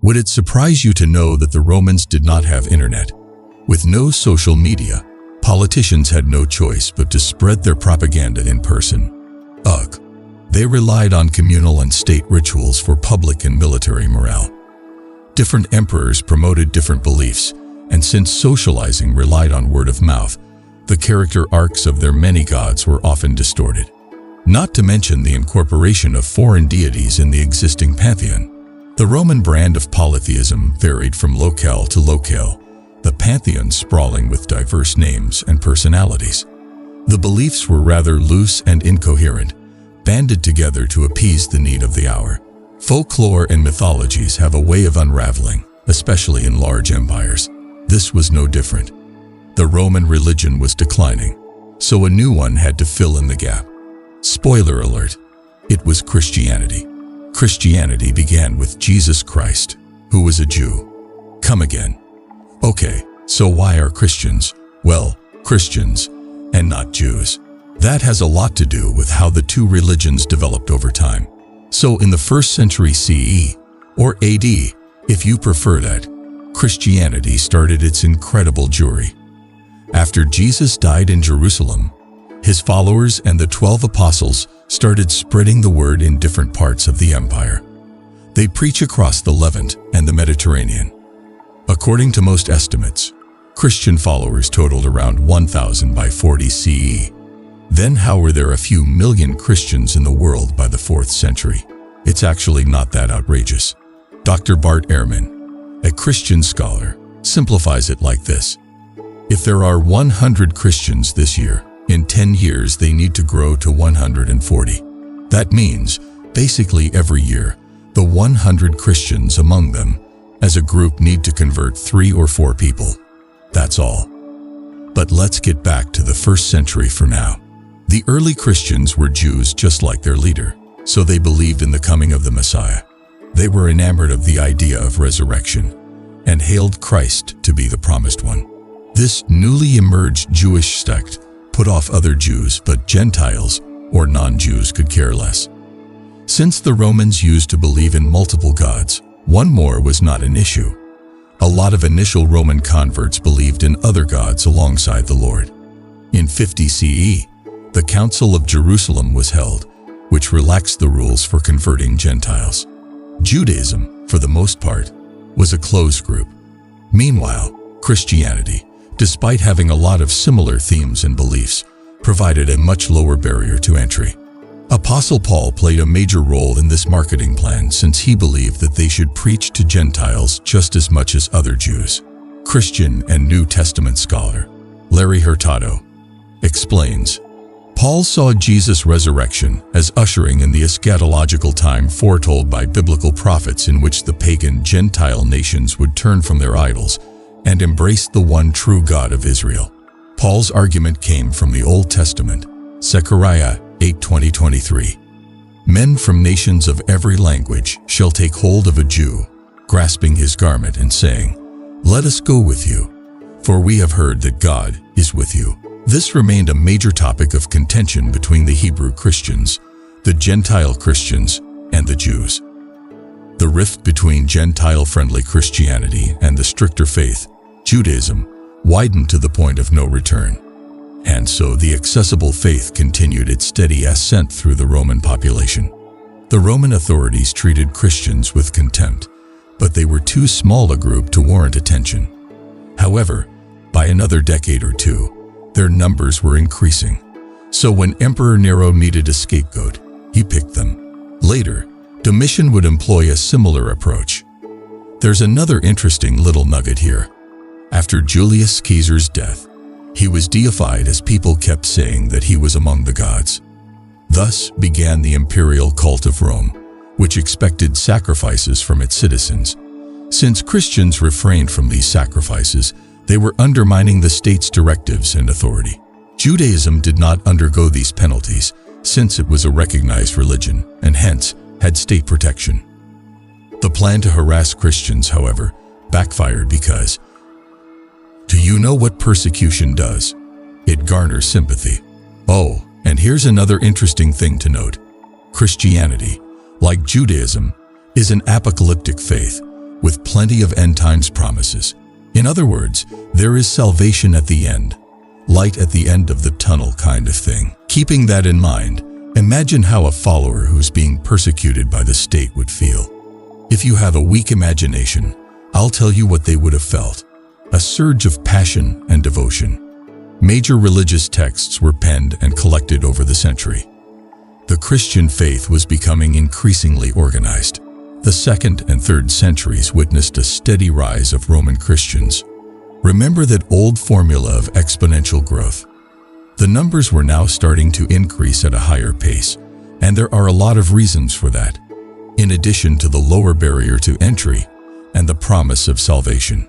Would it surprise you to know that the Romans did not have internet? With no social media, politicians had no choice but to spread their propaganda in person. Ugh. They relied on communal and state rituals for public and military morale. Different emperors promoted different beliefs, and since socializing relied on word of mouth, the character arcs of their many gods were often distorted. Not to mention the incorporation of foreign deities in the existing pantheon. The Roman brand of polytheism varied from locale to locale, the pantheon sprawling with diverse names and personalities. The beliefs were rather loose and incoherent, banded together to appease the need of the hour. Folklore and mythologies have a way of unraveling, especially in large empires. This was no different. The Roman religion was declining, so a new one had to fill in the gap. Spoiler alert, it was Christianity. Christianity began with Jesus Christ, who was a Jew. Come again. Okay, so why are Christians, well, Christians, and not Jews? That has a lot to do with how the two religions developed over time. So in the 1st century CE, or AD, if you prefer that, Christianity started its incredible journey. After Jesus died in Jerusalem, his followers and the 12 apostles started spreading the word in different parts of the empire. They preach across the Levant and the Mediterranean. According to most estimates, Christian followers totaled around 1,000 by 40 CE. Then how were there a few million Christians in the world by the 4th century? It's actually not that outrageous. Dr. Bart Ehrman, a Christian scholar, simplifies it like this. If there are 100 Christians this year, in 10 years they need to grow to 140. That means, basically every year, the 100 Christians among them, as a group, need to convert 3 or 4 people. That's all. But let's get back to the 1st century for now. The early Christians were Jews just like their leader, so they believed in the coming of the Messiah. They were enamored of the idea of resurrection and hailed Christ to be the promised one. This newly emerged Jewish sect put off other Jews, but Gentiles or non-Jews could care less. Since the Romans used to believe in multiple gods, one more was not an issue. A lot of initial Roman converts believed in other gods alongside the Lord. In 50 CE, the Council of Jerusalem was held, which relaxed the rules for converting Gentiles. Judaism, for the most part, was a closed group. Meanwhile, Christianity, despite having a lot of similar themes and beliefs, provided a much lower barrier to entry. Apostle Paul played a major role in this marketing plan since he believed that they should preach to Gentiles just as much as other Jews. Christian and New Testament scholar Larry Hurtado explains, Paul saw Jesus' resurrection as ushering in the eschatological time foretold by biblical prophets, in which the pagan Gentile nations would turn from their idols and embrace the one true God of Israel. Paul's argument came from the Old Testament, Zechariah 8:20-23. Men from nations of every language shall take hold of a Jew, grasping his garment and saying, Let us go with you, for we have heard that God is with you. This remained a major topic of contention between the Hebrew Christians, the Gentile Christians, and the Jews. The rift between Gentile-friendly Christianity and the stricter faith, Judaism, widened to the point of no return. And so the accessible faith continued its steady ascent through the Roman population. The Roman authorities treated Christians with contempt, but they were too small a group to warrant attention. However, by another decade or two, their numbers were increasing. So when Emperor Nero needed a scapegoat, he picked them. Later, Domitian would employ a similar approach. There's another interesting little nugget here. After Julius Caesar's death, he was deified as people kept saying that he was among the gods. Thus began the imperial cult of Rome, which expected sacrifices from its citizens. Since Christians refrained from these sacrifices, they were undermining the state's directives and authority. Judaism did not undergo these penalties, since it was a recognized religion and hence had state protection. The plan to harass Christians, however, backfired because, do you know what persecution does? It garners sympathy. Oh, and here's another interesting thing to note. Christianity, like Judaism, is an apocalyptic faith, with plenty of end times promises. In other words, there is salvation at the end, light at the end of the tunnel kind of thing. Keeping that in mind, imagine how a follower who's being persecuted by the state would feel. If you have a weak imagination, I'll tell you what they would have felt. A surge of passion and devotion. Major religious texts were penned and collected over the century. The Christian faith was becoming increasingly organized. The 2nd and 3rd centuries witnessed a steady rise of Roman Christians. Remember that old formula of exponential growth. The numbers were now starting to increase at a higher pace, and there are a lot of reasons for that, in addition to the lower barrier to entry and the promise of salvation.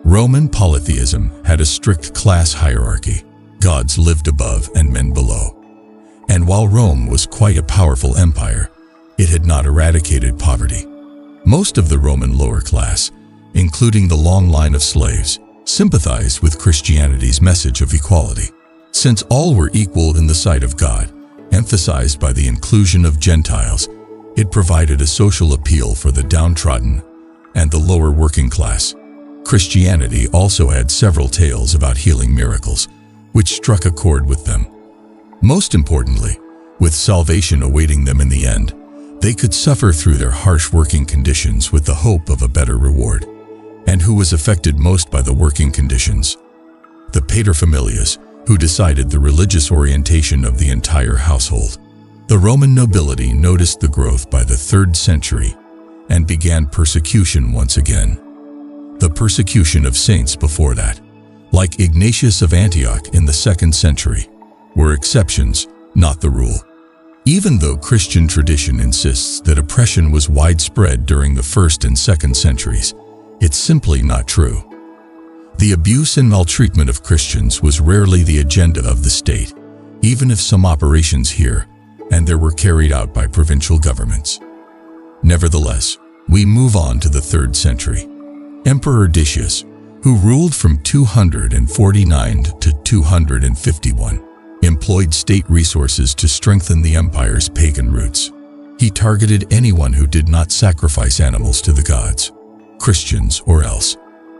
Roman polytheism had a strict class hierarchy. Gods lived above and men below. And while Rome was quite a powerful empire, it had not eradicated poverty. Most of the Roman lower class, including the long line of slaves, sympathized with Christianity's message of equality. Since all were equal in the sight of God, emphasized by the inclusion of Gentiles, it provided a social appeal for the downtrodden and the lower working class. Christianity also had several tales about healing miracles, which struck a chord with them. Most importantly, with salvation awaiting them in the end, they could suffer through their harsh working conditions with the hope of a better reward. And who was affected most by the working conditions? The paterfamilias, who decided the religious orientation of the entire household. The Roman nobility noticed the growth by the 3rd century and began persecution once again. The persecution of saints before that, like Ignatius of Antioch in the 2nd century, were exceptions, not the rule. Even though Christian tradition insists that oppression was widespread during the 1st and 2nd centuries, it's simply not true. The abuse and maltreatment of Christians was rarely the agenda of the state, even if some operations here and there were carried out by provincial governments. Nevertheless, we move on to the 3rd century. Emperor Decius, who ruled from 249 to 251, employed state resources to strengthen the empire's pagan roots. He targeted anyone who did not sacrifice animals to the gods, Christians or else.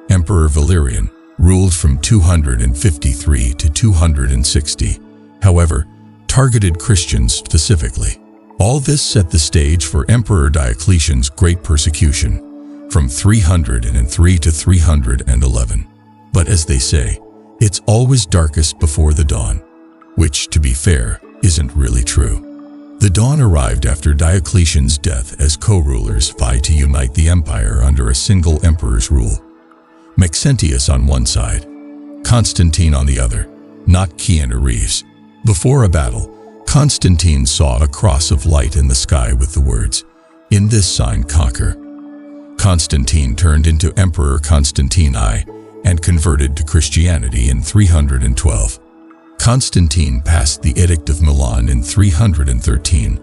Emperor Valerian ruled from 253 to 260, however, targeted Christians specifically. All this set the stage for Emperor Diocletian's great persecution from 303 to 311. But as they say, it's always darkest before the dawn, which, to be fair, isn't really true. The dawn arrived after Diocletian's death as co-rulers vied to unite the empire under a single emperor's rule. Maxentius on one side, Constantine on the other, not Keanu Reeves. Before a battle, Constantine saw a cross of light in the sky with the words, "In this sign conquer." Constantine turned into Emperor Constantine I and converted to Christianity in 312. Constantine passed the Edict of Milan in 313,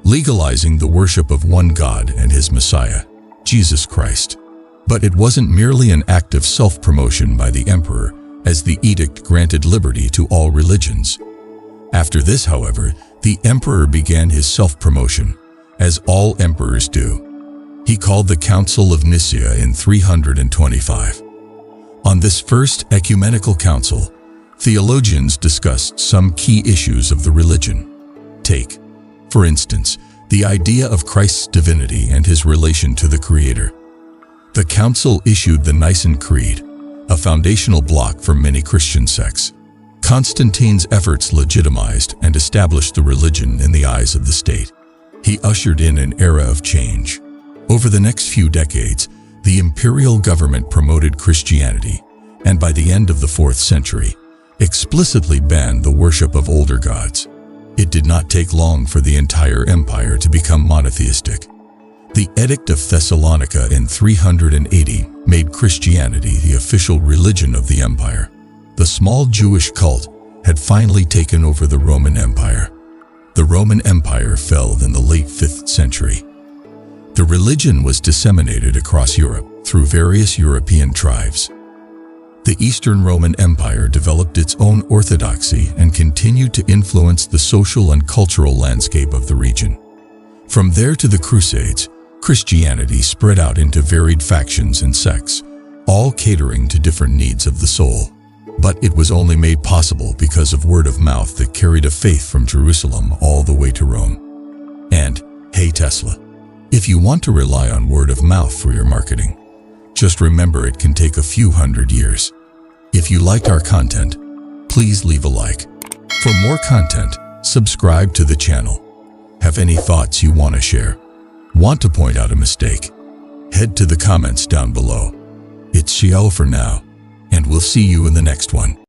legalizing the worship of one God and his Messiah, Jesus Christ. But it wasn't merely an act of self-promotion by the emperor, as the edict granted liberty to all religions. After this, however, the emperor began his self-promotion, as all emperors do. He called the Council of Nicaea in 325. On this first ecumenical council, theologians discussed some key issues of the religion. Take, for instance, the idea of Christ's divinity and his relation to the Creator. The council issued the Nicene Creed, a foundational block for many Christian sects. Constantine's efforts legitimized and established the religion in the eyes of the state. He ushered in an era of change. Over the next few decades, the imperial government promoted Christianity, and by the end of the 4th century, explicitly banned the worship of older gods. It did not take long for the entire empire to become monotheistic. The Edict of Thessalonica in 380 made Christianity the official religion of the empire. The small Jewish cult had finally taken over the Roman Empire. The Roman Empire fell in the late 5th century. The religion was disseminated across Europe through various European tribes. The Eastern Roman Empire developed its own orthodoxy and continued to influence the social and cultural landscape of the region. From there to the Crusades, Christianity spread out into varied factions and sects, all catering to different needs of the soul. But it was only made possible because of word of mouth that carried a faith from Jerusalem all the way to Rome. And, hey Tesla, if you want to rely on word of mouth for your marketing, just remember it can take a few hundred years. If you liked our content, please leave a like. For more content, subscribe to the channel. Have any thoughts you want to share? Want to point out a mistake? Head to the comments down below. It's Xiao for now, and we'll see you in the next one.